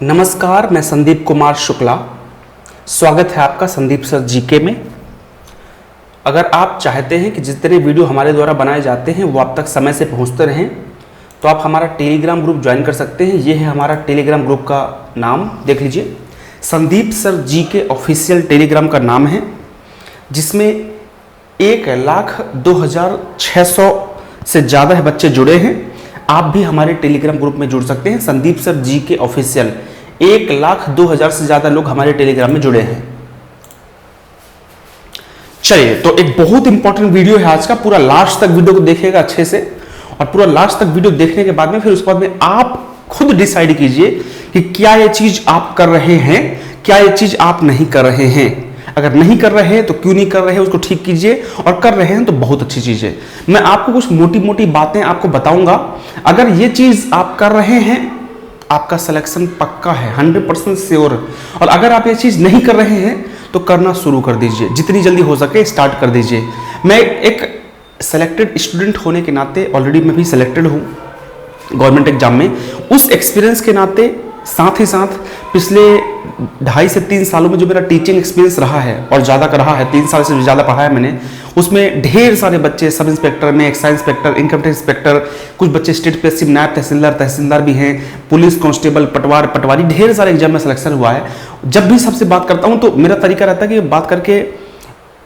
नमस्कार, मैं संदीप कुमार शुक्ला। स्वागत है आपका संदीप सर जीके में। अगर आप चाहते हैं कि जितने वीडियो हमारे द्वारा बनाए जाते हैं वो आप तक समय से पहुंचते रहें तो आप हमारा टेलीग्राम ग्रुप ज्वाइन कर सकते हैं। ये है हमारा टेलीग्राम ग्रुप का नाम, देख लीजिए, Sandeep sir GK official Telegram का नाम है, जिसमें 1,02,600 से ज़्यादा बच्चे जुड़े हैं। आप भी हमारे टेलीग्राम ग्रुप में जुड़ सकते हैं। संदीप सर जीके ऑफिशियल 1,02,000 से ज़्यादा लोग हमारे टेलीग्राम में जुड़े हैं। चलिए, तो एक बहुत इंपॉर्टेंट वीडियो है आज का। पूरा लास्ट तक वीडियो को देखिएगा अच्छे से, और पूरा लास्ट तक वीडियो देखने के बाद में फिर उसके बाद में आप खुद डिसाइड कीजिए कि क्या ये चीज आप कर रहे हैं, क्या ये चीज आप नहीं कर रहे हैं। अगर नहीं कर रहे हैं तो क्यों नहीं कर रहे हैं उसको ठीक कीजिए, और कर रहे हैं तो बहुत अच्छी चीज है। मैं आपको कुछ मोटी मोटी बातें आपको बताऊंगा। अगर ये चीज आप कर रहे हैं आपका सिलेक्शन पक्का है, 100% श्योर। और अगर आप ये चीज नहीं कर रहे हैं तो करना शुरू कर दीजिए, जितनी जल्दी हो सके स्टार्ट कर दीजिए। मैं एक सेलेक्टेड स्टूडेंट होने के नाते, ऑलरेडी मैं भी सिलेक्टेड हूँ गवर्नमेंट एग्जाम में, उस एक्सपीरियंस के नाते साथ ही साथ पिछले 2.5 से 3 सालों में जो मेरा टीचिंग एक्सपीरियंस रहा है, और ज़्यादा का रहा है, 3 साल से ज़्यादा पढ़ा है मैंने, उसमें ढेर सारे बच्चे सब इंस्पेक्टर में, excise inspector, income tax inspector, कुछ बच्चे स्टेट पेसिव नायब तहसीलदार भी हैं, पुलिस कांस्टेबल, पटवारी, ढेर सारे एग्जाम में सिलेक्शन हुआ है। जब भी सबसे बात करता हूँ तो मेरा तरीका रहता है कि बात करके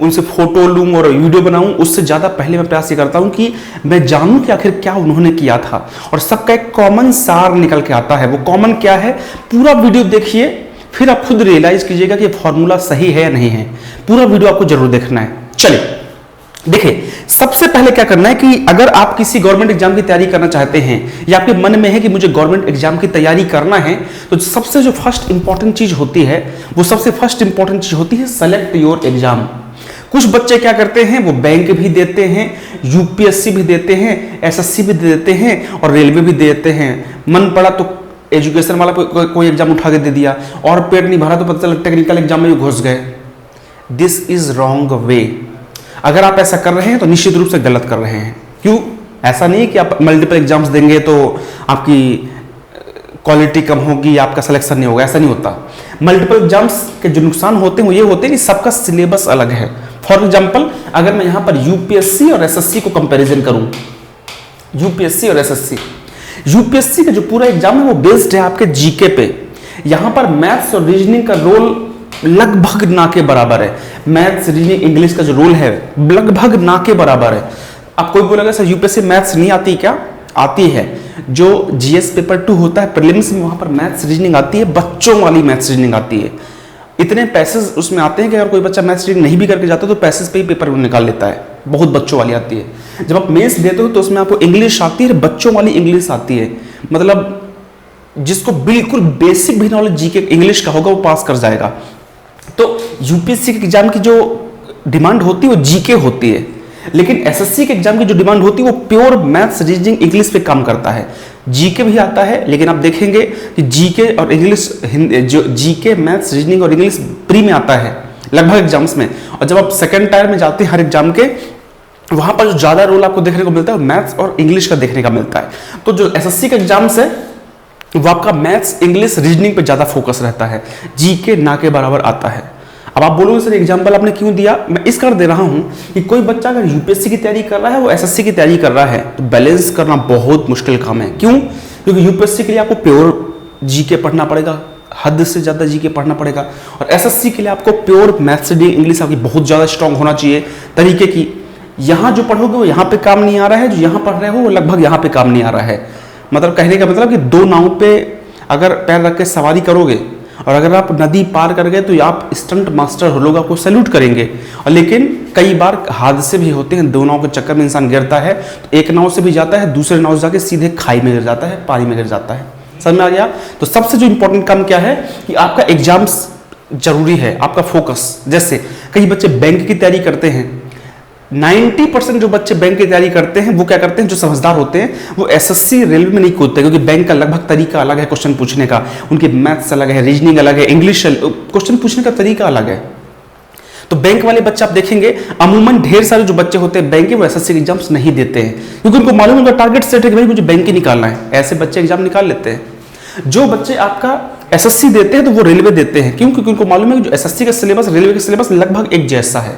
उनसे फोटो लूँ और वीडियो बनाऊँ। उससे ज़्यादा पहले मैं प्रयास ये करता हूँ कि मैं जानूँ कि आखिर क्या उन्होंने किया था, और सबका एक कॉमन सार निकल के आता है। वो कॉमन क्या है, पूरा वीडियो देखिए, फिर आप खुद रियलाइज कीजिएगा कि फॉर्मूला सही है या नहीं है। पूरा वीडियो आपको जरूर देखना है। चलिए देखिए, सबसे पहले क्या करना है कि अगर आप किसी गवर्नमेंट एग्जाम की तैयारी करना चाहते हैं, या आपके मन में है कि मुझे गवर्नमेंट एग्जाम की तैयारी करना है, तो सबसे जो फर्स्ट इंपॉर्टेंट चीज होती है, वो सबसे फर्स्ट इंपॉर्टेंट चीज होती है सेलेक्ट योर एग्जाम। कुछ बच्चे क्या करते हैं, वो बैंक भी देते हैं, यूपीएससी भी देते हैं, एसएससी भी देते हैं, और रेलवे भी देते हैं। मन पड़ा तो एजुकेशन वाला कोई एग्जाम उठा के दे दिया, और पेट नहीं भरा तो पता चला टेक्निकल एग्जाम में घुस गए। This is wrong way. अगर आप ऐसा कर रहे हैं तो निश्चित रूप से गलत कर रहे हैं। क्यों? ऐसा नहीं है कि आप मल्टीपल एग्जाम्स देंगे तो आपकी क्वालिटी कम होगी, आपका सिलेक्शन नहीं होगा। ऐसा नहीं होता। मल्टीपल एग्जाम्स के जो नुकसान होते हैं वो ये होते हैं कि सबका सिलेबस अलग है। फॉर एग्जाम्पल, अगर मैं यहां पर यूपीएससी और एसएससी को कंपैरिजन करूं, यूपीएससी और यूपीएससी का जो पूरा एग्जाम है वो बेस्ड है आपके जीके पे। यहां पर मैथ्स और रीजनिंग का रोल लगभग ना के बराबर है। मैथ्स, रीजनिंग, इंग्लिश का जो रोल है लगभग ना के बराबर है। अब कोई बोलेगा सर यूपीएससी मैथ्स नहीं आती क्या? आती है। जो जीएस पेपर 2 होता है प्रीलिम्स में, वहां पर मैथ्स रीजनिंग आती है, बच्चों वाली मैथ्स रीजनिंग आती है। इतने पैसेज उसमें आते हैं कि अगर कोई बच्चा मैथ्स रीडिंग नहीं भी करके जाता तो पैसेज पे ही पेपर निकाल लेता है। बहुत बच्चों वाली आती है। जब आप मेंस देते हो तो उसमें आपको इंग्लिश आती है, बच्चों वाली इंग्लिश आती है। मतलब जिसको बिल्कुल बेसिक भी नॉलेज जीके इंग्लिश का होगा वो पास कर जाएगा। तो यूपीएससी के एग्जाम की जो डिमांड होती है वो जीके होती है, लेकिन एसएससी के एग्जाम की जो डिमांड होती है वो प्योर मैथ्स, रीजनिंग, इंग्लिश पे काम करता है। जीके भी आता है, लेकिन आप देखेंगे कि जीके और इंग्लिश, जो जीके, मैथ्स, रीजनिंग और इंग्लिश प्री में आता है लगभग एग्जाम्स में। और जब आप सेकंड टायर में जाते हैं हर एग्जाम के, वहां पर जो ज्यादा रोल आपको देखने को मिलता है मैथ्स और इंग्लिश का देखने का मिलता है। तो जो एसएससी का एग्जाम्स है वो आपका मैथ्स, इंग्लिश, रीजनिंग पे ज्यादा फोकस रहता है, जीके ना के बराबर आता है। अब आप बोलोगे सर एग्जाम्पल आपने क्यों दिया? मैं इस कर दे रहा हूं कि कोई बच्चा अगर यूपीएससी की तैयारी कर रहा है, वो एसएससी की तैयारी कर रहा है, तो बैलेंस करना बहुत मुश्किल काम है। क्यों? क्योंकि यूपीएससी के लिए आपको प्योर जीके पढ़ना पड़ेगा, हद से ज्यादा जीके पढ़ना पड़ेगा, और एसएससी के लिए आपको प्योर मैथ्स, रीडिंग, इंग्लिश आपकी बहुत ज्यादा स्ट्रांग होना चाहिए तरीके की। यहां जो पढ़ोगे वो यहां पे काम नहीं आ रहा है, जो यहां पढ़ रहे हो वो लगभग यहां पे काम नहीं आ रहा है। मतलब कहने का मतलब कि 2 नाव पे अगर पैर रख के सवारी करोगे, और अगर आप नदी पार कर गए तो आप स्टंट मास्टर हो, लोग आपको सैल्यूट करेंगे। और लेकिन कई बार हादसे भी होते हैं, 2 नाव के चक्कर में इंसान गिरता है, तो एक नाव से भी जाता है, दूसरे नाव से जाके सीधे खाई में गिर जाता है, पानी में गिर जाता है। समझ में आ गया? तो सबसे जो इंपॉर्टेंट काम क्या है कि आपका एग्जाम्स जरूरी है, आपका फोकस। जैसे कई बच्चे बैंक की तैयारी करते हैं, 90% जो बच्चे बैंक की तैयारी करते हैं वो क्या करते हैं, जो समझदार होते हैं वो एसएससी, रेलवे में नहीं कूदते, क्योंकि बैंक का लगभग तरीका अलग है क्वेश्चन पूछने का। उनके मैथ्स अलग है, रीजनिंग अलग है, इंग्लिश क्वेश्चन पूछने का तरीका अलग है। तो बैंक वाले बच्चे आप देखेंगे अमूमन ढेर सारे जो बच्चे होते हैं बैंक के, वो एसएससी एग्जाम्स नहीं देते हैं, क्योंकि उनको मालूम होगा टारगेट सेट है कि भाई मुझे बैंक ही निकालना है। ऐसे बच्चे एग्जाम निकाल लेते हैं। जो बच्चे आपका एसएससी देते हैं तो वो रेलवे देते हैं, क्यों? क्योंकि उनको मालूम है कि जो एसएससी का सिलेबस रेलवे का सिलेबस लगभग एक जैसा है,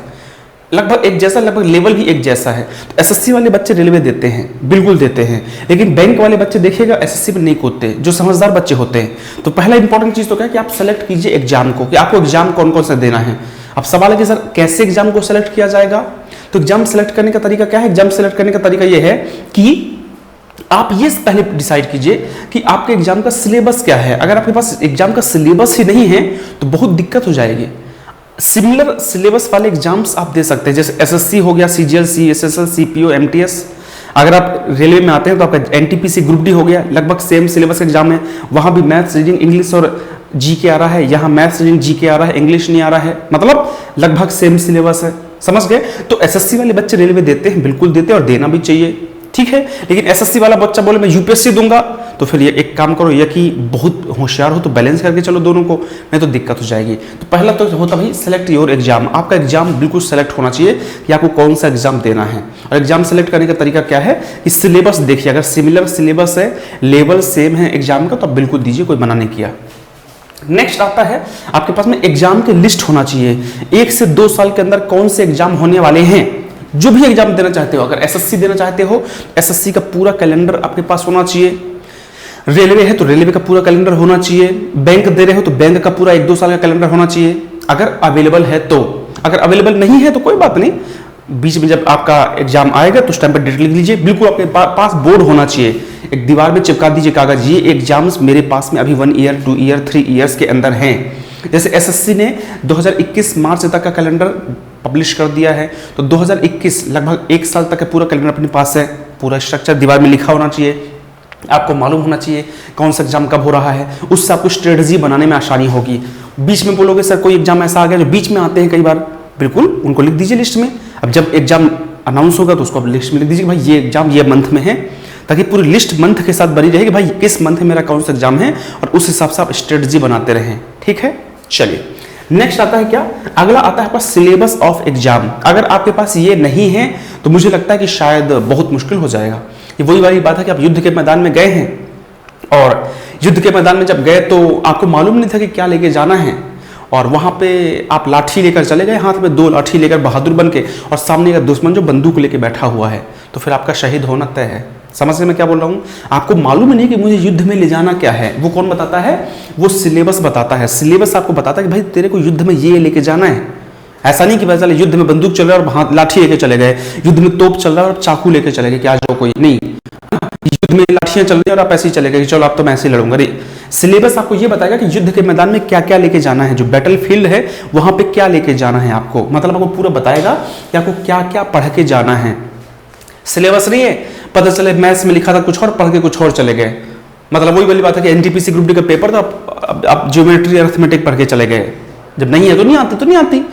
लगभग लेवल भी एक जैसा है। तो एसएससी वाले बच्चे रेलवे देते हैं, बिल्कुल देते हैं। लेकिन बैंक वाले बच्चे देखिएगा एसएससी में नहीं कूदते, जो समझदार बच्चे होते हैं। तो पहला इंपॉर्टेंट चीज तो क्या है कि आप सेलेक्ट कीजिए एग्जाम को, कि आपको एग्जाम कौन कौन सा देना है। अब सवाल है कि सर कैसे एग्जाम को सेलेक्ट किया जाएगा? तो एग्जाम सेलेक्ट करने का तरीका क्या है? एग्जाम सेलेक्ट करने का तरीका यह है कि आप ये पहले डिसाइड कीजिए कि आपके एग्जाम का सिलेबस क्या है। अगर आपके पास एग्जाम का सिलेबस ही नहीं है तो बहुत दिक्कत हो जाएगी। सिमिलर सिलेबस वाले एग्जाम्स आप दे सकते हैं, जैसे एसएससी हो गया, सीजीएल, सीएसएसएल, सीपीओ, एमटीएस। अगर आप रेलवे में आते हैं तो आपका एनटीपीसी ग्रुप डी हो गया, लगभग सेम सिलेबस एग्जाम है। वहां भी मैथ्स, रीडिंग, इंग्लिश और जीके आ रहा है, यहाँ मैथ्स, रीडिंग, जीके आ रहा है, इंग्लिश नहीं आ रहा है, मतलब लगभग सेम सिलेबस है। समझ गए? तो एसएससी वाले बच्चे रेलवे देते हैं, बिल्कुल देते हैं और देना भी चाहिए, ठीक है। लेकिन एसएससी वाला बच्चा बोले मैं यूपीएससी दूंगा, तो फिर ये एक काम करो, या कि बहुत होशियार हो तो बैलेंस करके चलो दोनों को, नहीं तो दिक्कत हो जाएगी। तो पहला तो होता भाई सेलेक्ट योर एग्जाम। आपका एग्जाम बिल्कुल सेलेक्ट होना चाहिए कि आपको कौन सा एग्जाम देना है। और एग्जाम सेलेक्ट करने का तरीका क्या है कि सिलेबस देखिए, अगर सिमिलर सिलेबस है, लेवल सेम है एग्जाम का, तो आप बिल्कुल दीजिए, कोई मना नहीं किया। नेक्स्ट आता है आपके पास में एग्जाम की लिस्ट होना चाहिए। 1 से 2 साल के अंदर कौन से एग्जाम होने वाले हैं, जो भी एग्जाम देना चाहते हो। अगर एसएससी देना चाहते हो, एसएससी का पूरा कैलेंडर आपके पास होना चाहिए। रेलवे है तो रेलवे का पूरा कैलेंडर होना चाहिए। बैंक दे रहे हो तो बैंक का पूरा 1-2 साल का कैलेंडर होना चाहिए, अगर अवेलेबल है तो। अगर अवेलेबल नहीं है तो कोई बात नहीं, बीच में जब आपका एग्जाम आएगा तो उस टाइम पर डेट लिख लीजिए। बिल्कुल आपके पास बोर्ड होना चाहिए, एक दीवार में चिपका दीजिए कागज, ये एग्जाम्स मेरे पास में अभी 1 ईयर, 2 ईयर, 3 ईयर्स के अंदर हैं। जैसे एसएससी ने 2021 मार्च तक का कैलेंडर पब्लिश कर दिया है, तो 2021 लगभग 1 साल तक का पूरा कैलेंडर अपने पास है। पूरा स्ट्रक्चर दीवार में लिखा होना चाहिए, आपको मालूम होना चाहिए कौन सा एग्जाम कब हो रहा है, उससे आपको स्ट्रेटजी बनाने में आसानी होगी। बीच में बोलोगे सर कोई एग्जाम ऐसा आ गया जो बीच में आते हैं कई बार, बिल्कुल उनको लिख दीजिए लिस्ट में। अब जब एग्जाम अनाउंस होगा तो उसको आप लिस्ट में लिख दीजिए भाई ये एग्जाम ये मंथ में है, ताकि पूरी लिस्ट मंथ के साथ बनी रहेगी, भाई किस मंथ में मेरा कौन सा एग्जाम है, और उस हिसाब से आप स्ट्रेटजी बनाते रहें, ठीक है। चलिए नेक्स्ट आता है क्या, अगला आता है आपका सिलेबस ऑफ एग्जाम। अगर आपके पास ये नहीं है तो मुझे लगता है कि शायद बहुत मुश्किल हो जाएगा। ये वही वाली बात है कि आप युद्ध के मैदान में गए हैं, और युद्ध के मैदान में जब गए तो आपको मालूम नहीं था कि क्या लेके जाना है, और वहां पे आप लाठी लेकर चले गए, हाथ में 2 लाठी लेकर बहादुर बन के, और सामने का दुश्मन जो बंदूक लेके बैठा हुआ है, तो फिर आपका शहीद होना तय है। समझ में मैं क्या बोल रहा हूँ? आपको मालूम नहीं कि मुझे युद्ध में ले जाना क्या है, वो कौन बताता है? वो सिलेबस बताता है। सिलेबस आपको बताता है कि भाई तेरे को युद्ध में ये लेके जाना है। ऐसा नहीं कि भाई चले युद्ध में बंदूक चल रहा है और हाथ लाठी लेके चले गए, युद्ध में तोप चल रहा है और चाकू लेके चले गए कि आ जाओ कोई नहीं, युद्ध में लाठियां चल रही है और आप ऐसे ही चले गए कि चलो आप तो मैं ऐसे ही लड़ूंगा। सिलेबस आपको ये बताएगा कि युद्ध के मैदान में क्या क्या लेके जाना है, जो बैटल फील्ड है वहां पे क्या लेके जाना है आपको, मतलब आपको पूरा बताएगा कि आपको क्या क्या पढ़ के जाना है। सिलेबस नहीं है पता चले मैथ्स में लिखा था कुछ और, पढ़ के कुछ और चले गए। मतलब वही वाली बात है कि एनटीपीसी ग्रुप डी का पेपर था, आप ज्योमेट्री अरिथमेटिक पढ़ के चले गए, जब नहीं है तो नहीं आती तो नहीं आती।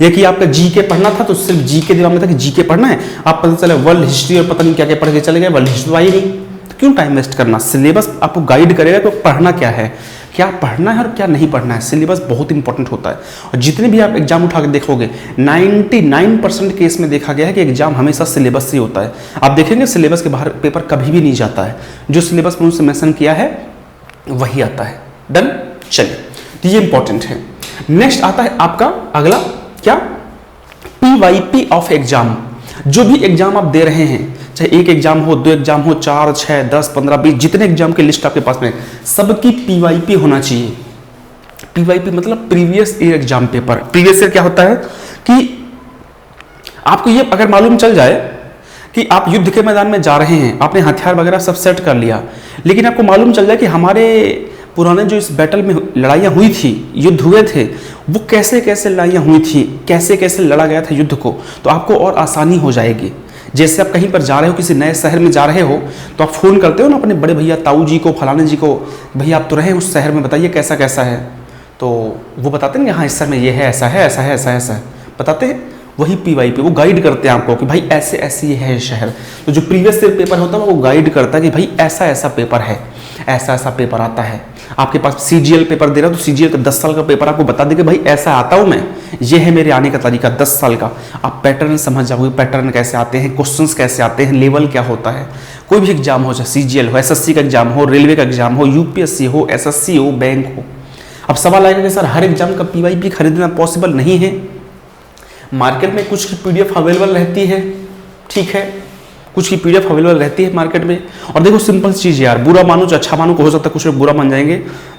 ये कि आपका जीके पढ़ना था तो सिर्फ जीके दिमाग में था कि जीके पढ़ना है, आप पता चले वर्ल्ड हिस्ट्री और पता नहीं क्या क्या पढ़ के चले गए, वर्ल्ड हिस्ट्री आई नहीं, तो क्यों टाइम वेस्ट करना। सिलेबस आपको गाइड करेगा कि पढ़ना क्या है, क्या पढ़ना है और क्या नहीं पढ़ना है। सिलेबस बहुत इंपॉर्टेंट होता है, और जितने भी आप एग्जाम उठा के देखोगे 99% केस में देखा गया है कि एग्जाम हमेशा सिलेबस से होता है। आप देखेंगे सिलेबस के बाहर पेपर कभी भी नहीं जाता है, जो सिलेबस में उनसे मेंशन किया है वही आता है। डन, चलिए तो ये इंपॉर्टेंट है। नेक्स्ट आता है आपका अगला क्या, पीवाईपी ऑफ एग्जाम। जो भी एग्जाम आप दे रहे हैं, चाहे 1 एग्जाम हो, 2 एग्जाम हो, 4, 6, 10, 15, 20, जितने एग्जाम की लिस्ट आपके पास में, सबकी पीवाईपी होना चाहिए। पीवाईपी मतलब previous year exam paper. Previous year क्या होता है कि आपको ये अगर मालूम चल जाए कि आप युद्ध के मैदान में जा रहे हैं, आपने हथियार वगैरह सब सेट कर लिया, लेकिन आपको मालूम चल जाए कि हमारे पुराने जो इस बैटल में लड़ाइयाँ हुई थी, युद्ध हुए थे, वो कैसे कैसे लड़ाइयाँ हुई थी, कैसे कैसे लड़ा गया था युद्ध को, तो आपको और आसानी हो जाएगी। जैसे आप कहीं पर जा रहे हो, किसी नए शहर में जा रहे हो, तो आप फ़ोन करते हो ना अपने बड़े भैया ताऊ जी को, फलाने जी को, भैया आप तो रहे उस शहर में, बताइए कैसा कैसा है, तो वो बताते हैं कि हाँ इस शहर में ये है, ऐसा है, ऐसा है, ऐसा है, ऐसा है, बताते हैं। वही पीवाईपी, वो गाइड करते हैं आपको कि भाई ऐसे ऐसे ये है शहर। तो जो प्रीवियस ईयर पेपर होता है वो गाइड करता है कि भाई ऐसा ऐसा पेपर है, ऐसा ऐसा पेपर आता है। आपके पास सीजीएल पेपर दे रहा है तो सीजीएल का 10 साल का पेपर आपको बता देगा भाई ऐसा आता हूं मैं, ये है मेरे आने का तरीका 10 साल का। आप पैटर्न समझ जाओगे, पैटर्न कैसे आते हैं, क्वेश्चंस कैसे आते हैं, लेवल क्या होता है। कोई भी एग्जाम हो, चाहे सीजीएल हो, एसएससी का एग्जाम हो, रेलवे का एग्जाम हो, यूपीएससी हो, एसएससी हो, बैंक हो, अब सवाल आएगा कि सर हर एग्जाम का पीवाईपी खरीदना पॉसिबल नहीं है। मार्केट में कुछ की पीडीएफ अवेलेबल रहती है, ठीक है, कुछ की पीडीएफ अवेलेबल रहती है मार्केट में। और देखो सिंपल चीज़ यार, बुरा मानो चाहे अच्छा मानो, हो सकता है कुछ लोग बुरा मान जाएंगे,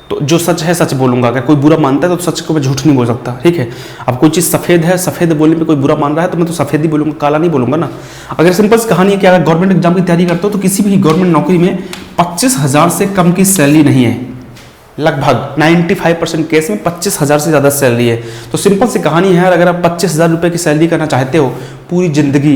तो जो सच है सच बोलूंगा। अगर कोई बुरा मानता है तो सच को मैं झूठ नहीं बोल सकता, ठीक है। अब कोई चीज़ सफ़ेद है, सफ़ेद बोलने पे कोई बुरा मान रहा है तो मैं तो सफ़ेद ही बोलूंगा, काला नहीं बोलूंगा ना। अगर सिंपल सी कहानी है कि अगर गवर्नमेंट एग्जाम की तैयारी करते हो तो किसी भी गवर्नमेंट नौकरी में 25,000 से कम की सैलरी नहीं है। लगभग 95% केस में 25,000 से ज़्यादा सैलरी है। तो सिंपल सी कहानी है यार, अगर आप 25,000 रुपये की सैलरी करना चाहते हो पूरी ज़िंदगी,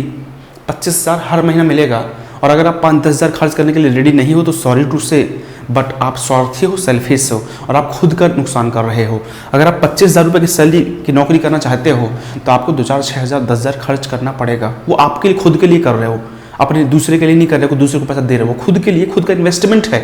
25,000 हर महीना मिलेगा, और अगर आप 5-10 हज़ार खर्च करने के लिए रेडी नहीं हो तो सॉरी टू से बट आप स्वार्थी हो, सेल्फिश हो, और आप खुद का नुकसान कर रहे हो। अगर आप 25,000 रुपये की सैलरी की नौकरी करना चाहते हो तो आपको 2,000, 6,000, 10,000 खर्च करना पड़ेगा। वो आपके लिए, खुद के लिए कर रहे हो, अपने दूसरे के लिए नहीं कर रहे हो, दूसरे को पैसा दे रहे हो, खुद के लिए, खुद का इन्वेस्टमेंट है,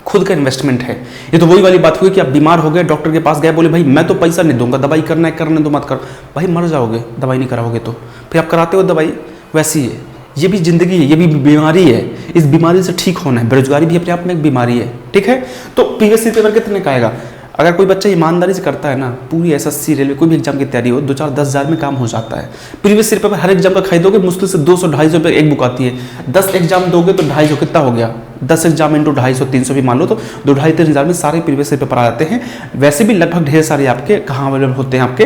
खुद का इन्वेस्टमेंट है। ये तो वही वाली बात हुई कि आप बीमार हो गए, डॉक्टर के पास गए, बोले भाई मैं तो पैसा नहीं दूंगा, दवाई करना है करने दो, मत कर। भाई मर जाओगे दवाई नहीं कराओगे तो, फिर आप कराते हो दवाई। वैसी है, ये भी जिंदगी है, ये भी बीमारी है, इस बीमारी से ठीक होना है। बेरोजगारी भी अपने आप में एक बीमारी है, ठीक है। तो पीवीएससी पेपर कितने का आएगा? अगर कोई बच्चा ईमानदारी से करता है ना, पूरी एसएससी, रेलवे, कोई भी एग्जाम की तैयारी हो, 2-4, 10 हज़ार में काम हो जाता है। प्रीवियस ईयर पेपर हर एग्जाम का खरीदोगे मुश्किल से 200-250 रुपये एक बुक आती है। 10 एग्जाम दोगे तो 250 कितना हो गया? 10 एग्जाम इंटू 250-300 भी मान लो तो 2-2.5-3 हज़ार में सारे प्रीवियस ईयर पेपर आ जाते हैं। वैसे भी लगभग ढेर सारे आपके कहाँ अवेलेबल होते हैं, आपके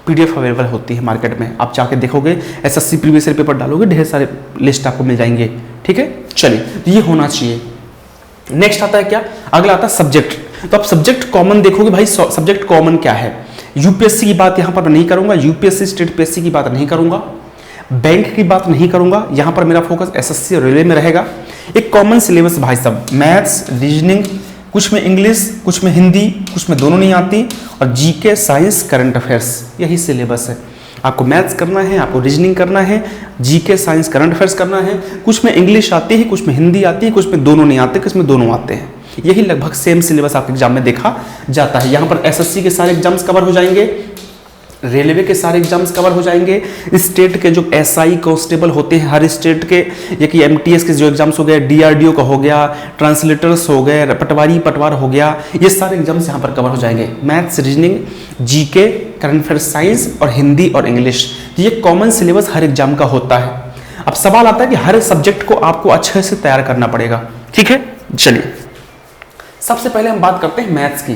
पीडीएफ अवेलेबल होती है मार्केट में। आप जाके देखोगे, एसएससी प्रीवियस ईयर पेपर डालोगे, ढेर सारे लिस्ट आपको मिल जाएंगे, ठीक है। चलिए, ये होना चाहिए। नेक्स्ट आता है क्या? अगला आता है सब्जेक्ट। तो आप सब्जेक्ट कॉमन देखोगे भाई, सब्जेक्ट कॉमन क्या है? यूपीएससी की बात यहां पर मैं नहीं करूंगा, यूपीएससी स्टेट पीएससी की बात नहीं करूंगा, बैंक की बात नहीं करूंगा। यहां पर मेरा फोकस एसएससी और रेलवे में रहेगा। एक कॉमन सिलेबस भाई साहब, मैथ्स, रीजनिंग, कुछ में इंग्लिश, कुछ में हिंदी, कुछ में दोनों नहीं आती, और जीके, साइंस, करंट अफेयर्स, यही सिलेबस है। आपको मैथ्स करना है, आपको रीजनिंग करना है, जीके, साइंस, करंट अफेयर्स करना है। कुछ में इंग्लिश आती है, कुछ में हिंदी आती है, कुछ में दोनों नहीं आते, कुछ में दोनों आते हैं। यही लगभग सेम सिलेबस आपके एग्जाम में देखा जाता है। यहाँ पर एसएससी के सारे एग्जाम्स कवर हो जाएंगे, रेलवे के सारे एग्जाम्स कवर हो जाएंगे, स्टेट के जो एसआई कांस्टेबल होते हैं हर स्टेट के, ये कि एमटीएस के जो एग्जाम्स हो गए, डीआरडीओ का हो गया, ट्रांसलेटर्स हो गए, पटवार हो गया, ये सारे एग्जाम्स यहाँ पर कवर हो जाएंगे। Maths, reasoning, GK, current affair, science और हिंदी और इंग्लिश, ये कॉमन सिलेबस हर एग्जाम का होता है। अब सवाल आता है कि हर सब्जेक्ट को आपको अच्छे से तैयार करना पड़ेगा, ठीक है। चलिए, सबसे पहले हम बात करते हैं मैथ्स की।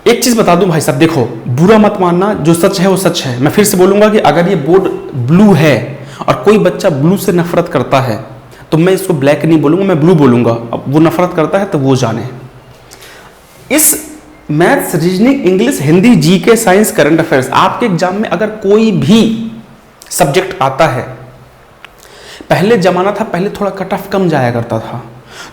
एक चीज बता दूं भाई साहब, देखो बुरा मत मानना, जो सच है वो सच है। मैं फिर से बोलूंगा कि अगर ये बोर्ड ब्लू है और कोई बच्चा ब्लू से नफरत करता है तो मैं इसको ब्लैक नहीं बोलूंगा, मैं ब्लू बोलूंगा। अब वो नफरत करता है तो वो जाने। इस maths, reasoning, English, Hindi, GK, science, current affairs, आपके एग्जाम में अगर कोई भी सब्जेक्ट आता है, पहले जमाना था, पहले थोड़ा कट ऑफ कम जाया करता था।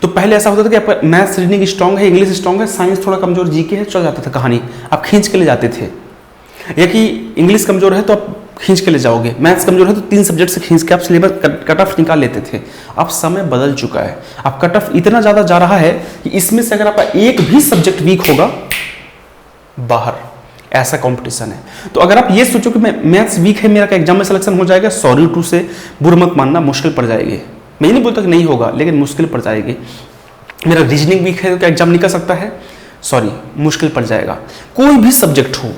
तो पहले ऐसा होता था कि आपका मैथ्स, रीजनिंग स्ट्रांग है, इंग्लिश स्ट्रांग है, साइंस थोड़ा कमजोर, जीके है, चल जाता था कहानी, आप खींच के ले जाते थे। या कि इंग्लिश कमजोर है तो आप खींच के ले जाओगे, मैथ्स कमजोर है तो 3 सब्जेक्ट से खींच के आप सिलेबस कट ऑफ निकाल लेते थे। अब समय बदल चुका है, अब कट ऑफ इतना ज़्यादा जा रहा है कि इसमें से अगर आपका एक भी सब्जेक्ट वीक होगा, बाहर, ऐसा कंपटीशन है। तो अगर आप ये सोचो कि मैं मैथ्स वीक है, मेरा एग्जाम में सिलेक्शन हो जाएगा, सॉरी टू से, बुरा मत मानना, मुश्किल पड़ जाएगी। मैं ये नहीं बोलता कि नहीं होगा, लेकिन मुश्किल पड़ जाएगी। मेरा रीजनिंग वीक है तो क्या एग्जाम निकल सकता है? सॉरी, मुश्किल पड़ जाएगा। कोई भी सब्जेक्ट हो,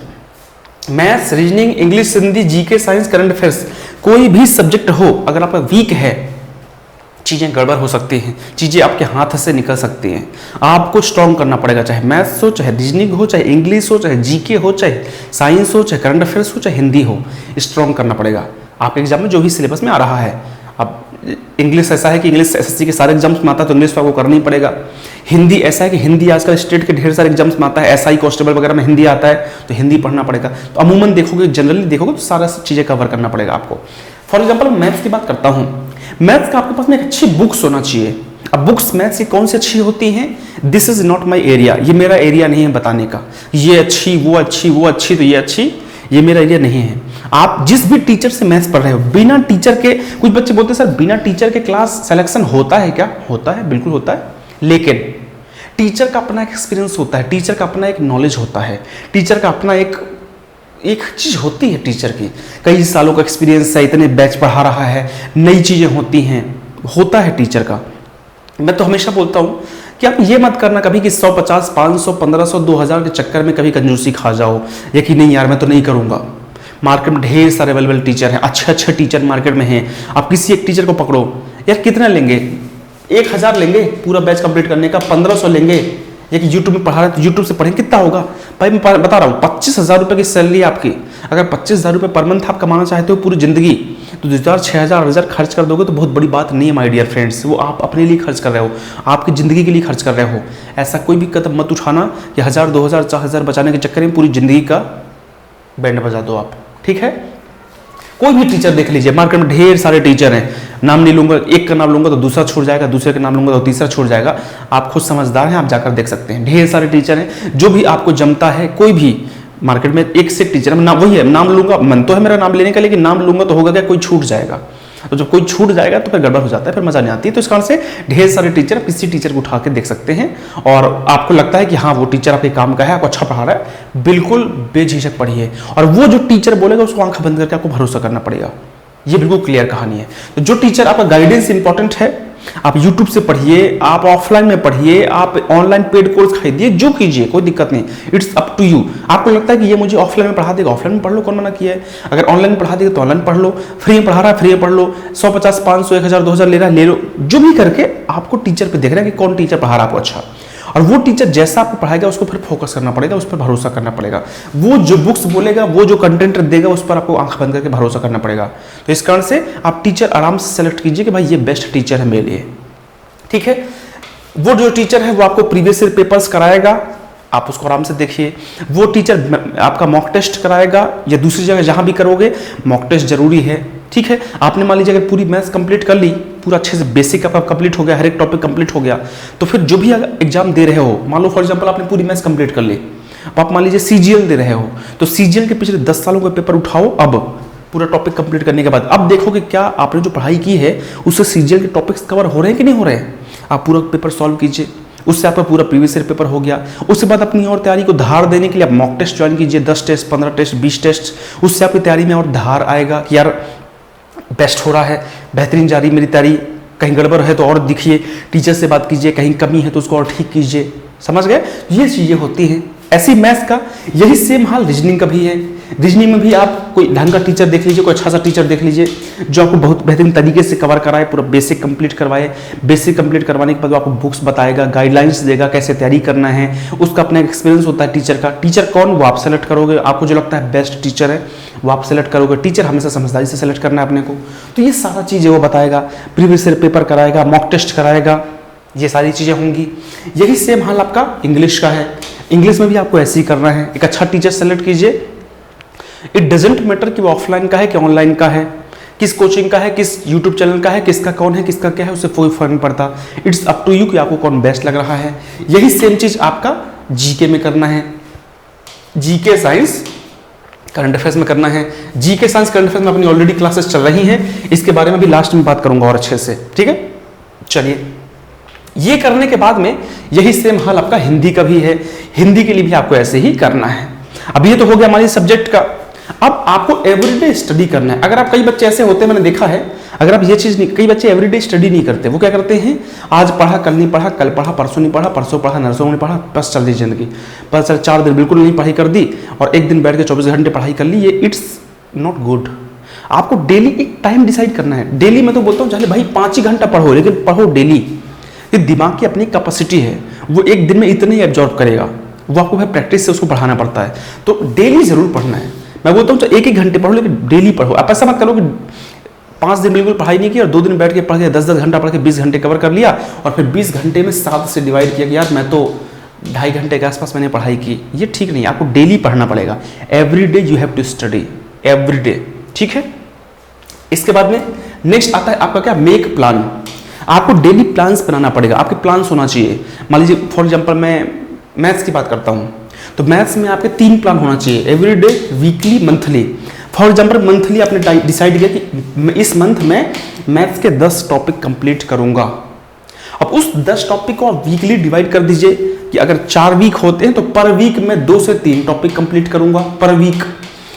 maths, reasoning, English, Hindi, GK, science, current affairs, कोई भी सब्जेक्ट हो, अगर आपका वीक है, चीज़ें गड़बड़ हो सकती हैं, चीज़ें आपके हाथ से निकल सकती हैं। आपको स्ट्रॉन्ग करना पड़ेगा, चाहे मैथ्स हो, चाहे रीजनिंग हो, चाहे इंग्लिश हो, चाहे जीके हो, चाहे साइंस हो, चाहे करंट अफेयर्स हो, चाहे हिंदी हो, स्ट्रॉन्ग करना पड़ेगा आपके एग्जाम में जो भी सिलेबस में आ रहा है। अब इंग्लिश ऐसा है कि इंग्लिश एसएससी के सारे एग्जाम्स में आता है तो इंग्लिश तो आपको करना ही पड़ेगा। हिंदी ऐसा है कि हिंदी आजकल स्टेट के ढेर सारे एग्जाम्स में आता है, एसआई कांस्टेबल वगैरह में हिंदी आता है तो हिंदी पढ़ना पड़ेगा। तो अमूमन देखोगे, जनरली देखोगे तो सारा चीज़ें कवर करना पड़ेगा आपको। फॉर एग्जाम्पल मैथ्स की बात करता हूँ, मैथ्स का आपके पास में एक अच्छी बुक्स होना चाहिए। अब बुक्स मैथ्स की कौन सी अच्छी होती हैं? This is not my area, ये मेरा एरिया नहीं है बताने का, ये अच्छी, वो अच्छी, वो अच्छी, तो ये अच्छी, ये मेरा एरिया नहीं है। आप जिस भी टीचर से मैथ्स पढ़ रहे हो, बिना टीचर के, कुछ बच्चे बोलते हैं सर बिना टीचर के क्लास सिलेक्शन होता है क्या? होता है, बिल्कुल होता है, लेकिन टीचर का अपना एक एक्सपीरियंस होता है, टीचर का अपना एक नॉलेज होता है, टीचर का अपना एक चीज होती है। टीचर की कई सालों का एक्सपीरियंस है, इतने बैच पढ़ा रहा है, नई चीजें होती हैं, होता है टीचर का। मैं तो हमेशा बोलता हूँ कि आप ये मत करना कभी कि 150, 500, 1500, 2000 के चक्कर में कभी कंजूसी खा जाओ, या कि नहीं यार मैं तो नहीं करूँगा। मार्केट में ढेर सारे अवेलेबल टीचर हैं, अच्छे अच्छे टीचर मार्केट में हैं, आप किसी एक टीचर को पकड़ो। यार कितना लेंगे, 1000 लेंगे पूरा बैच कंप्लीट करने का, 1500 लेंगे, या कि यूट्यूब में पढ़ा रहे तो यूट्यूब से पढ़ें, कितना होगा भाई मैं बता रहा हूँ 25,000 रुपये की सैलरी आपकी। अगर 25,000 रुपये पर मंथ आप कमाना चाहते हो पूरी जिंदगी, तो 2,000, 6,000, 8,000 खर्च कर दोगे तो बहुत बड़ी बात नहीं है माय डियर फ्रेंड्स। वो आप अपने लिए खर्च कर रहे हो, आपकी ज़िंदगी के लिए खर्च कर रहे हो। ऐसा कोई भी कदम मत उठाना कि 1,000, 2,000, 4,000 बचाने के चक्कर में पूरी ज़िंदगी का बैंड बजा दो आप, ठीक है। कोई भी टीचर देख लीजिए, मार्केट में ढेर सारे टीचर हैं, नाम नहीं लूंगा, एक का नाम लूंगा तो दूसरा छूट जाएगा, दूसरे का नाम लूंगा तो तीसरा छूट जाएगा। आप खुद समझदार हैं, आप जाकर देख सकते हैं, ढेर सारे टीचर हैं। जो भी आपको जमता है, कोई भी मार्केट में एक से टीचर है, वही है, नाम लूंगा, मन तो है मेरा नाम लेने का, लेकिन नाम लूंगा तो होगा क्या, कोई छूट जाएगा। तो जब कोई छूट जाएगा तो फिर गड़बड़ हो जाता है, फिर मजा नहीं आती है। तो इस कारण से ढेर सारे टीचर, किसी टीचर को उठा के देख सकते हैं, और आपको लगता है कि हाँ वो टीचर आपके काम का है, आपको अच्छा पढ़ा रहा है, बिल्कुल बेझिझक पढ़िए। और वो जो टीचर बोलेगा उसको आंखें बंद करके आपको भरोसा करना पड़ेगा, ये बिल्कुल क्लियर कहानी है। तो जो टीचर आपका गाइडेंस इंपॉर्टेंट है, आप YouTube से पढ़िए, आप ऑफलाइन में पढ़िए, आप ऑनलाइन पेड कोर्स खरीदिए, जो कीजिए कोई दिक्कत नहीं, इट्स अप टू यू। आपको लगता है कि ये मुझे ऑफलाइन में पढ़ा देगा, ऑफलाइन में पढ़ लो, कौन मना किया है। अगर ऑनलाइन में पढ़ा देगा तो ऑनलाइन पढ़ लो, फ्री में पढ़ा रहा है फ्री में पढ़ लो, 150, 500, 1000, 2000 ले रहा है ले लो, जो भी करके आपको टीचर पे देख रहा है कि कौन टीचर पढ़ा रहा है आपको अच्छा, और वो टीचर जैसा आपको पढ़ाएगा उसको फिर फोकस करना पड़ेगा, उस पर भरोसा करना पड़ेगा। वो जो बुक्स बोलेगा, वो जो कंटेंट देगा, उस पर आपको आंख बंद करके भरोसा करना पड़ेगा। तो इस कारण से आप टीचर आराम से सेलेक्ट कीजिए कि भाई ये बेस्ट टीचर है मेरे लिए, ठीक है। वो जो टीचर है वो आपको प्रीवियस ईयर पेपर्स कराएगा, आप उसको आराम से देखिए। वो टीचर आपका मॉक टेस्ट कराएगा, या दूसरी जगह जहां भी करोगे मॉक टेस्ट जरूरी है, ठीक है। आपने मान लीजिए अगर पूरी मैथ्स कंप्लीट कर ली, पूरा अच्छे से बेसिक आपका कंप्लीट हो गया, हर एक टॉपिक कंप्लीट हो गया, तो फिर जो भी एग्जाम दे रहे हो, मान लो फॉर एग्जांपल आपने पूरी मैथ्स कंप्लीट कर ली, अब आप मान लीजिए CGL दे रहे हो, तो CGL के पिछले 10 सालों के पेपर उठाओ, अब पूरा टॉपिक कंप्लीट करने के बाद अब देखोगे क्या आपने जो पढ़ाई की है उससे CGL के टॉपिक्स कवर हो रहे हैं कि नहीं हो रहे हैं। आप पूरा पेपर सॉल्व कीजिए, उससे आपका पूरा प्रीवियस ईयर पेपर हो गया। उसके बाद अपनी और तैयारी को धार देने के लिए आप मॉक टेस्ट ज्वाइन कीजिए, 10 टेस्ट, 15 टेस्ट, 20 टेस्ट, उससे आपकी तैयारी में और धार आएगा कि यार बेस्ट हो रहा है, बेहतरीन जा रही मेरी तैयारी, कहीं गड़बड़ है तो और दिखिए, टीचर से बात कीजिए, कहीं कमी है तो उसको और ठीक कीजिए। समझ गए, ये चीजें होती हैं। ऐसी मैथ्स का यही सेम हाल रीजनिंग का भी है। रीजनिंग में भी आप कोई ढंग का टीचर देख लीजिए, कोई अच्छा सा टीचर देख लीजिए जो आपको बहुत बेहतरीन तरीके से कवर कराए, पूरा बेसिक कंप्लीट करवाए। बेसिक कंप्लीट करवाने के बाद आपको बुक्स बताएगा, गाइडलाइंस देगा कैसे तैयारी करना है, उसका अपना एक्सपीरियंस होता है टीचर का। टीचर कौन, वो आप सेलेक्ट करोगे, आपको जो लगता है बेस्ट टीचर है वो आप सेलेक्ट करोगे। टीचर हमेशा समझदारी से सेलेक्ट करना है अपने को। तो ये सारा चीज़ें वो बताएगा, प्रीवियस ईयर पेपर कराएगा, मॉक टेस्ट कराएगा, ये सारी चीज़ें होंगी। यही सेम हाल आपका इंग्लिश का है। इंग्लिश में भी आपको ऐसे ही करना है, एक अच्छा टीचर सेलेक्ट कीजिए। इट डजेंट मैटर कि वो ऑफलाइन का है कि ऑनलाइन का है, किस कोचिंग का है, किस यूट्यूब चैनल का है, किसका कौन है, किसका क्या है, उससे कोई फर्क नहीं पड़ता। इट्स अप टू यू कि आपको कौन बेस्ट लग रहा है। यही सेम चीज आपका जीके में करना है, जीके साइंस करंट अफेयर्स में करना है। जीके साइंस करंट अफेयर्स में अपनी ऑलरेडी क्लासेस चल रही हैं, इसके बारे में भी लास्ट में बात करूंगा और अच्छे से, ठीक है। चलिए, ये करने के बाद में यही सेम हाल आपका हिंदी का भी है। हिंदी के लिए भी आपको ऐसे ही करना है। अब ये तो हो गया हमारी सब्जेक्ट का। अब आपको एवरीडे स्टडी करना है। अगर आप, कई बच्चे ऐसे होते हैं, मैंने देखा है, अगर आप ये चीज नहीं, कई बच्चे एवरीडे स्टडी नहीं करते। वो क्या करते हैं, आज पढ़ा, कल नहीं पढ़ा, कल पढ़ा, परसों नहीं पढ़ा, परसों पढ़ा, नरसों नहीं पढ़ा, बस चल दी जिंदगी। पता चल 4 दिन बिल्कुल नहीं पढ़ाई कर दी और एक दिन बैठ के 24 घंटे पढ़ाई कर ली। ये इट्स नॉट गुड। आपको डेली एक टाइम डिसाइड करना है। डेली मैं तो बोलता हूँ चाहे भाई 5 ही घंटा पढ़ो, लेकिन पढ़ो डेली। ये दिमाग की अपनी कैपेसिटी है, वो एक दिन में इतने ही एब्जॉर्ब करेगा, वो आपको भाई प्रैक्टिस से उसको बढ़ाना पड़ता है। तो डेली जरूर पढ़ना है। मैं बोलता हूँ 1-1 घंटे पढ़ो, लेकिन डेली पढ़ो। आप ऐसा मत करो कि 5 दिन बिल्कुल पढ़ाई नहीं की और 2 दिन बैठ के पढ़ के 10-10 घंटा पढ़ के 20 घंटे कवर कर लिया और फिर 20 घंटे में 7 से डिवाइड किया कि यार मैं तो 2.5 घंटे के आसपास मैंने पढ़ाई की। ये ठीक नहीं है, आपको डेली पढ़ना पड़ेगा। Every day you have to study, every day, ठीक है। इसके बाद में नेक्स्ट आता है आपका क्या, मेक प्लान। आपको डेली प्लान्स बनाना पड़ेगा। आपके प्लान्स होना चाहिए। मान लीजिए फॉर एग्जांपल मैं मैथ्स की बात करता हूँ, तो मैथ्स में आपके 3 प्लान होना चाहिए, everyday, weekly, monthly. For example monthly आपने डिसाइड किया कि इस मंथ में मैथ्स के 10 टॉपिक कंप्लीट करूंगा। अब उस 10 टॉपिक को आप वीकली डिवाइड कर दीजिए कि अगर 4 वीक होते हैं तो पर वीक में 2 से 3 टॉपिक कंप्लीट करूंगा पर वीक।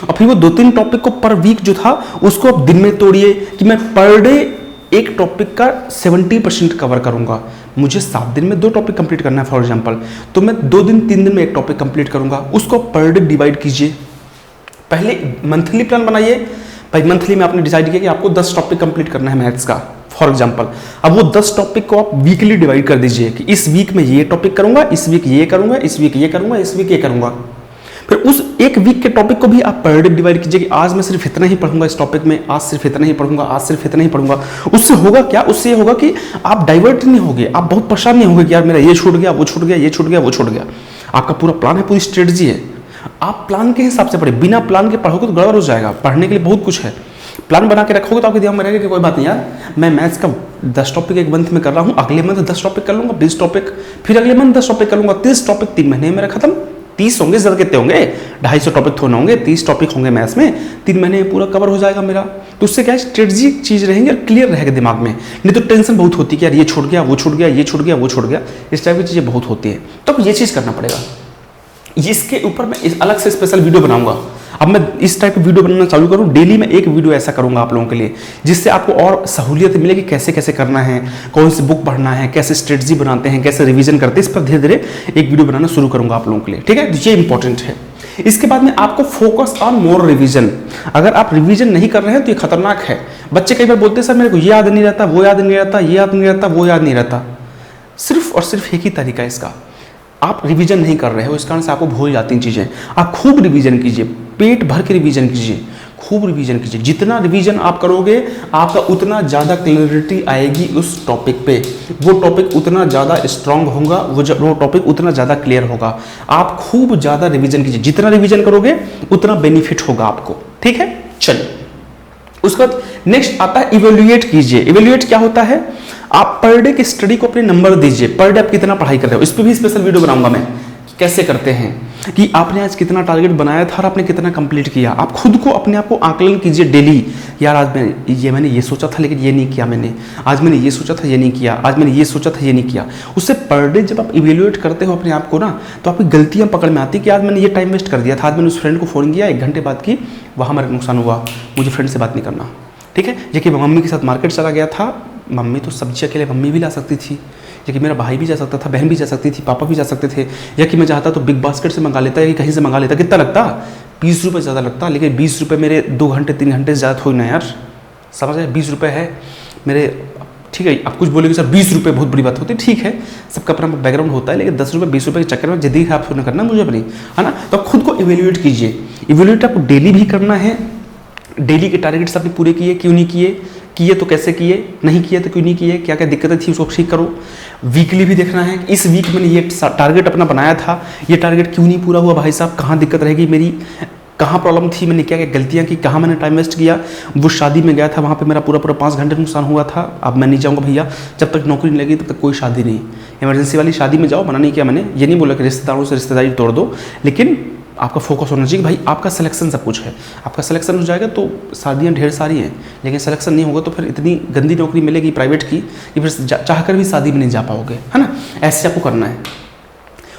और फिर वो 2-3 टॉपिक को पर वीक जो था उसको आप दिन में तोड़िए कि मैं पर डे एक टॉपिक का 70% कवर करूंगा। मुझे 7 दिन में 2 टॉपिक कंप्लीट करना है फॉर एग्जांपल, तो मैं 2 दिन 3 दिन में एक टॉपिक कंप्लीट करूंगा। उसको पर डे डिवाइड कीजिए। पहले मंथली प्लान बनाइए। भाई मंथली में आपने डिसाइड किया कि आपको 10 टॉपिक कंप्लीट करना है मैथ्स का फॉर एग्जांपल। अब वो 10 टॉपिक को आप वीकली डिवाइड कर दीजिए कि इस वीक में ये टॉपिक करूंगा, इस वीक ये करूंगा, इस वीक ये करूंगा, इस वीक ये करूंगा। फिर उस एक वीक के टॉपिक को भी आप पर डे डिवाइड कीजिए कि आज मैं सिर्फ इतना ही पढ़ूंगा इस टॉपिक में, आज सिर्फ इतना ही पढ़ूंगा, आज सिर्फ इतना ही पढ़ूंगा। उससे होगा क्या? उससे ये होगा कि आप डाइवर्ट नहीं होगे, आप बहुत परेशान नहीं होंगे कि यार मेरा ये छूट गया, वो छूट गया, ये छूट गया, वो छूट गया। आपका पूरा प्लान है, पूरी स्ट्रेटजी है। आप प्लान के हिसाब से पढ़े, बिना प्लान के पढ़ोगे तो गड़बड़ हो जाएगा। पढ़ने के लिए बहुत कुछ है, प्लान बना के रखोगे तो आपके दिमाग में रहेगा कि कोई बात नहीं यार, मैं मैथ्स का 10 टॉपिक एक मंथ में कर रहा हूँ, अगले मंथ 10 टॉपिक कर लूंगा, 20 टॉपिक, फिर अगले मंथ 10 टॉपिक कर लूंगा, 30 टॉपिक 3 महीने में मेरा खत्म। 30 होंगे, ज्यादा कितने होंगे, 250 टॉपिक थोड़े होंगे, 30 टॉपिक होंगे मैथ्स में, 3 महीने में पूरा कवर हो जाएगा मेरा। तो उससे क्या है, स्ट्रेटजिक चीज रहेंगी और क्लियर रहेगा दिमाग में। नहीं तो टेंशन बहुत होती है कि यार ये छूट गया, वो छूट गया, ये छूट गया, वो छूट गया, इस टाइप की चीजें बहुत होती है। तो ये चीज करना पड़ेगा। इसके ऊपर मैं अलग से स्पेशल वीडियो बनाऊंगा। अब मैं इस टाइप की वीडियो बनाना चालू करूं, डेली मैं एक वीडियो ऐसा करूंगा आप लोगों के लिए, जिससे आपको और सहूलियत मिलेगी कैसे कैसे करना है, कौन सी बुक पढ़ना है, कैसे स्ट्रेटजी बनाते हैं, कैसे रिवीजन करते हैं। इस पर धीरे धीरे एक वीडियो बनाना शुरू करूंगा आप लोगों के लिए, ठीक है। ये इंपॉर्टेंट है। इसके बाद में आपको फोकस ऑन मोर रिवीजन। अगर आप रिवीजन नहीं कर रहे हैं तो ये खतरनाक है। बच्चे कई बार बोलते हैं सर मेरे को ये याद नहीं रहता, वो याद नहीं रहता, ये याद नहीं रहता, वो याद नहीं रहता। सिर्फ और सिर्फ एक ही तरीका है इसका, आप रिवीजन नहीं कर रहे हो, इस कारण से आपको भूल जाती हैं चीज़ें। आप खूब रिवीजन कीजिए, पेट भर के रिवीजन कीजिए, खूब रिवीजन कीजिए। जितना रिवीजन आप करोगे आपका उतना ज़्यादा क्लैरिटी आएगी उस टॉपिक पे, वो टॉपिक उतना ज़्यादा स्ट्रांग होगा, वो टॉपिक उतना ज़्यादा क्लियर होगा। आप खूब ज़्यादा रिवीजन कीजिए, जितना रिवीजन करोगे उतना बेनिफिट होगा आपको, ठीक है। चलिए, उसके बाद नेक्स्ट आता है इवेल्युएट कीजिए। इवेल्युएट क्या होता है? आप पर डे की स्टडी को अपने नंबर दीजिए, पर डे आप कितना पढ़ाई कर रहे हो। इस पर भी स्पेशल वीडियो बनाऊंगा मैं, कैसे करते हैं कि आपने आज कितना टारगेट बनाया था और आपने कितना कंप्लीट किया। आप खुद को अपने आप को आकलन कीजिए डेली। यार आज मैंने ये सोचा था लेकिन ये नहीं किया मैंने, आज मैंने ये सोचा था ये नहीं किया, आज मैंने ये सोचा था ये नहीं किया। उससे पर डे जब आप इवेल्युएट करते हो अपने आप को ना, तो आपकी गलतियां पकड़ में आती है कि आज मैंने ये टाइम वेस्ट कर दिया था, आज मैंने उस फ्रेंड को फ़ोन किया 1 घंटे बाद की, वहाँ मेरा नुकसान हुआ, मुझे फ्रेंड से बात नहीं करना, ठीक है। ये कि मम्मी के साथ मार्केट चला गया था, मम्मी तो सब्जी अकेले मम्मी भी ला सकती थी, या कि मेरा भाई भी जा सकता था, बहन भी जा सकती थी, पापा भी जा सकते थे, या कि मैं चाहता तो बिग बास्केट से मंगा लेता, या कि कहीं से मंगा लेता। कितना लगता? 20 रुपये ज़्यादा लगता, लेकिन 20 रुपये मेरे 2 घंटे 3 घंटे से ज़्यादा थोड़ी ना यार, समझ आए। 20 रुपये है मेरे, ठीक है। आप कुछ बोलेंगे सर 20 रुपये बहुत बड़ी बात होती है, ठीक है, सबका अपना बैकग्राउंड होता है, लेकिन 10 रुपये 20 रुपये के चक्कर में जल्दी खराब नहीं करना मुझे अपनी, है ना। तो खुद को इवेल्युएट कीजिए। इवेल्युएट आपको डेली भी करना है। डेली के टारगेट्स आपने पूरे किए, क्यों नहीं किए तो कैसे किए, नहीं किए तो क्यों नहीं किए, क्या क्या दिक्कतें थी उसको ठीक करो। वीकली भी देखना है, इस वीक मैंने ये टारगेट अपना बनाया था, ये टारगेट क्यों नहीं पूरा हुआ भाई साहब, कहाँ दिक्कत रहेगी मेरी, कहाँ प्रॉब्लम थी, मैंने क्या क्या गलतियाँ की, कहाँ मैंने टाइम वेस्ट किया। वो शादी में गया था, वहाँ पे मेरा पूरा 5 घंटे नुकसान हुआ था। अब मैं नहीं जाऊँगा भैया, जब तक नौकरी नहीं लगी तब तक कोई शादी नहीं। इमरजेंसी वाली शादी में जाओ, मना नहीं किया मैंने, ये नहीं बोला कि रिश्तेदारों से रिश्तेदारी तोड़ दो, लेकिन आपका फोकस होना चाहिए भाई, आपका सिलेक्शन सब कुछ है। आपका सिलेक्शन हो जाएगा तो शादियाँ ढेर सारी हैं, लेकिन सिलेक्शन नहीं होगा तो फिर इतनी गंदी नौकरी मिलेगी प्राइवेट की कि फिर चाह कर भी शादी में नहीं जा पाओगे, है ना। ऐसे आपको करना है।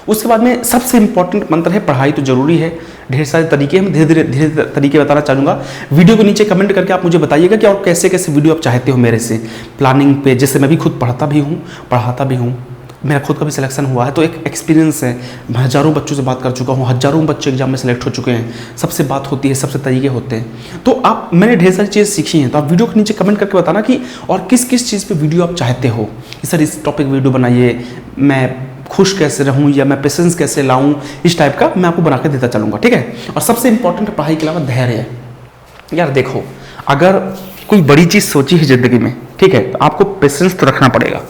उसके बाद में सबसे इंपॉर्टेंट मंत्र है पढ़ाई तो जरूरी है। ढेर सारे तरीके हम धीरे धीरे तरीके बताना चाहूँगा। वीडियो को नीचे कमेंट करके आप मुझे बताइएगा कि और कैसे कैसे वीडियो आप चाहते हो मेरे से प्लानिंग पे। जैसे मैं भी खुद पढ़ता भी हूँ, पढ़ाता भी हूँ, मेरा खुद का भी सिलेक्शन हुआ है, तो एक एक्सपीरियंस है। मैं हज़ारों बच्चों से बात कर चुका हूँ, हज़ारों बच्चे एग्जाम में सेलेक्ट हो चुके हैं, सबसे बात होती है, सबसे तरीके होते हैं। तो आप, मैंने ढेर सारी चीज़ सीखी हैं, तो आप वीडियो के नीचे कमेंट करके बताना कि और किस किस चीज़ पे वीडियो आप चाहते हो कि सर इस टॉपिक वीडियो बनाइए, मैं खुश कैसे रहूँ या मैं पेशेंस कैसे लाऊँ, इस टाइप का मैं आपको बना के देता चलूँगा, ठीक है। और सबसे इंपॉर्टेंट पढ़ाई के अलावा धैर्य है। यार देखो, अगर कोई बड़ी चीज़ सोची है ज़िंदगी में, ठीक है, तो आपको पेशेंस तो रखना पड़ेगा,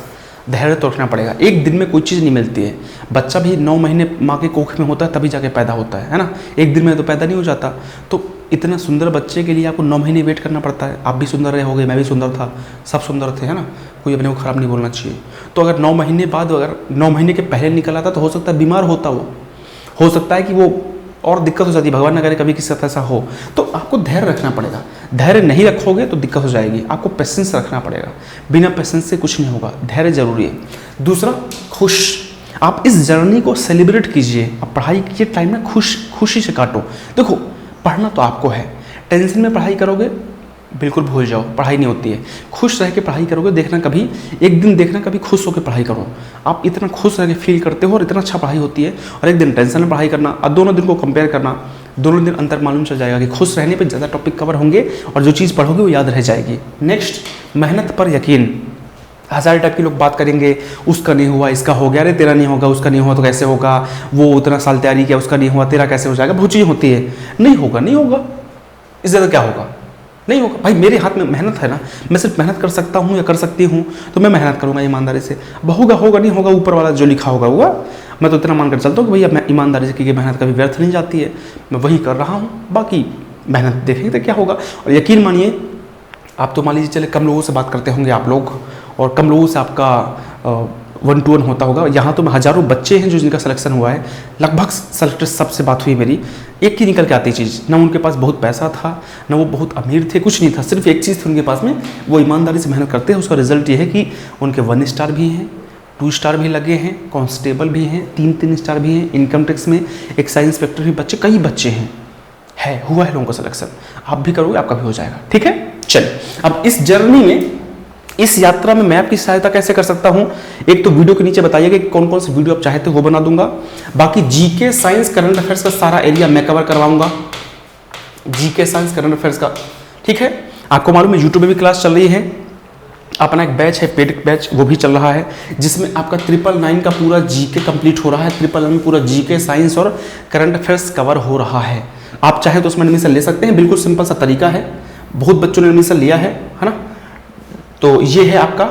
धैर्य तो रखना पड़ेगा। एक दिन में कोई चीज़ नहीं मिलती है। बच्चा भी 9 महीने माँ के कोख में होता है तभी जाके पैदा होता है ना। एक दिन में तो पैदा नहीं हो जाता। तो इतना सुंदर बच्चे के लिए आपको 9 महीने वेट करना पड़ता है। आप भी सुंदर रहे होगे, मैं भी सुंदर था, सब सुंदर थे, है ना। कोई अपने को खराब नहीं बोलना चाहिए। तो अगर 9 महीने बाद, अगर 9 महीने के पहले निकल आता तो हो सकता है बीमार होता, वो हो सकता है कि वो और दिक्कत हो जाती है, भगवान न करे कभी किसी साथ ऐसा हो। तो आपको धैर्य रखना पड़ेगा। धैर्य नहीं रखोगे तो दिक्कत हो जाएगी। आपको पेशेंस रखना पड़ेगा, बिना पेशेंस से कुछ नहीं होगा। धैर्य जरूरी है। दूसरा, खुश। आप इस जर्नी को सेलिब्रेट कीजिए। आप पढ़ाई के टाइम में खुशी से काटो। देखो, पढ़ना तो आपको है, टेंशन में पढ़ाई करोगे बिल्कुल भूल जाओ, पढ़ाई नहीं होती है। खुश रह के पढ़ाई करोगे, देखना कभी एक दिन देखना कभी खुश होकर पढ़ाई करो। आप इतना खुश रह के फील करते हो और इतना अच्छा पढ़ाई होती है, और एक दिन टेंशन में पढ़ाई करना और दोनों दिन को कंपेयर करना, दोनों दिन अंतर मालूम चल जाएगा कि खुश रहने पे ज़्यादा टॉपिक कवर होंगे और जो चीज़ पढ़ोगे वो याद रह जाएगी। नेक्स्ट, मेहनत पर यकीन। 1000 टाइप के लोग बात करेंगे, उसका नहीं हुआ इसका हो गया, अरे तेरा नहीं होगा, उसका नहीं हुआ तो कैसे होगा, वो उतना साल तैयारी किया उसका नहीं हुआ तेरा कैसे हो जाएगा। बहुत चीज़ होती है, नहीं होगा नहीं होगा, इससे ज़्यादा क्या होगा, नहीं होगा। भाई मेरे हाथ में मेहनत है ना, मैं सिर्फ मेहनत कर सकता हूँ या कर सकती हूँ तो मैं मेहनत करूँगा ईमानदारी से। होगा होगा नहीं होगा, ऊपर वाला जो लिखा होगा होगा। मैं तो इतना मानकर चलता हूँ कि भैया मैं ईमानदारी से, क्योंकि मेहनत कभी व्यर्थ नहीं जाती है, मैं वही कर रहा हूँ, बाकी मेहनत देखेंगे तो क्या होगा। और यकीन मानिए, आप तो मान लीजिए चले कम लोगों से बात करते होंगे आप लोग, और कम लोगों से आपका 1-to-1 होता होगा। यहाँ तो हज़ारों बच्चे हैं जो जिनका सिलेक्शन हुआ है, लगभग सेलेक्टर सबसे बात हुई मेरी, एक ही निकल के आती चीज़, ना उनके पास बहुत पैसा था, ना वो बहुत अमीर थे, कुछ नहीं था, सिर्फ एक चीज़ थी उनके पास में, वो ईमानदारी से मेहनत करते हैं। उसका रिजल्ट ये है कि उनके 1 स्टार भी हैं, 2 स्टार भी लगे हैं, कांस्टेबल भी हैं, 3-3 स्टार भी हैं, इनकम टैक्स में एक साइंस इंस्पेक्टर भी बच्चे, कई बच्चे हैं, हुआ है लोगों का सिलेक्शन। आप भी करोगे, आपका भी हो जाएगा, ठीक है। चलिए, अब इस जर्नी में, इस यात्रा में मैं आपकी सहायता कैसे कर सकता हूं? एक तो वीडियो के नीचे बताइएगा कि कौन कौन सी वीडियो आप चाहते हो वो बना दूंगा। बाकी जीके साइंस करंट अफेयर्स का सारा एरिया मैं कवर करवाऊंगा, जीके साइंस करंट अफेयर्स का, ठीक है। आपको मालूम है यूट्यूब में भी क्लास चल रही है, अपना एक बैच है पेड बैच, वो भी चल रहा है, जिसमें आपका 999 का पूरा जीके कंप्लीट हो रहा है। 999 में पूरा जीके साइंस और करंट अफेयर्स कवर हो रहा है। आप चाहें तो उसमें एडमिशन ले सकते हैं, बिल्कुल सिंपल सा तरीका है, बहुत बच्चों ने एडमिशन लिया है ना। तो ये है आपका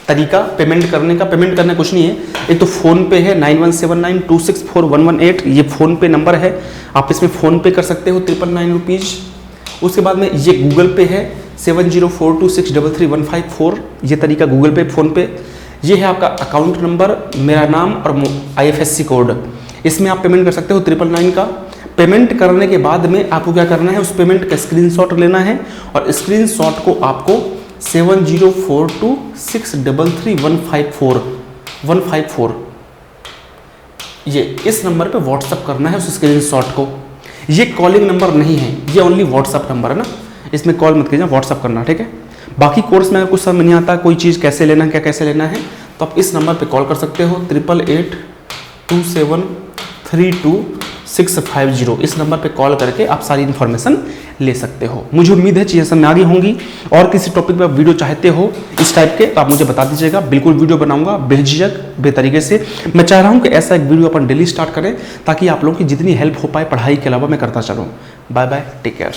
तरीका पेमेंट करने का। पेमेंट करना कुछ नहीं है, एक तो फ़ोन पे है 9179264118, ये फ़ोन पे नंबर है, आप इसमें फ़ोन पे कर सकते हो 999 रुपीज़। उसके बाद में ये गूगल पे है 7042633154, ये तरीका गूगल पे, फ़ोन पे। ये है आपका अकाउंट नंबर, मेरा नाम और IFSC कोड, इसमें आप पेमेंट कर सकते हो 999 का। पेमेंट करने के बाद में आपको क्या करना है, उस पेमेंट का स्क्रीनशॉट लेना है, और स्क्रीनशॉट को आपको 7042633154 ये इस नंबर पे व्हाट्सअप करना है उस स्क्रीनशॉट को। ये कॉलिंग नंबर नहीं है, ये ओनली व्हाट्सअप नंबर है ना, इसमें कॉल मत कीजिए, व्हाट्सअप करना, ठीक है। बाकी कोर्स में कुछ समझ नहीं आता, कोई चीज़ कैसे लेना है, क्या कैसे लेना है, तो आप इस नंबर पे कॉल कर सकते हो 8882732650। इस नंबर पे कॉल करके आप सारी इन्फॉर्मेशन ले सकते हो। मुझे उम्मीद है चीज़ें समझ आगे होंगी। और किसी टॉपिक पे आप वीडियो चाहते हो इस टाइप के तो आप मुझे बता दीजिएगा, बिल्कुल वीडियो बनाऊंगा बेझिझक बेतरीके से। मैं चाह रहा हूँ कि ऐसा एक वीडियो अपन डेली स्टार्ट करें, ताकि आप लोगों की जितनी हेल्प हो पाए पढ़ाई के अलावा मैं करता चलूँ। Bye bye, take care.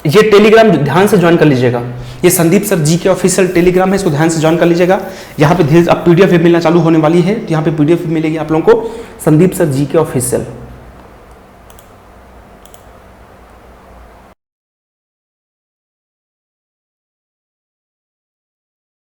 ये टेलीग्राम ध्यान से ज्वाइन कर लीजिएगा, ये संदीप सर जी के ऑफिशियल टेलीग्राम है, इसको ध्यान से ज्वाइन कर लीजिएगा। यहाँ पे धीरे अब PDF मिलना चालू होने वाली है, यहाँ पे PDF मिलेगी आप लोगों को, संदीप सर जी के ऑफिशियल।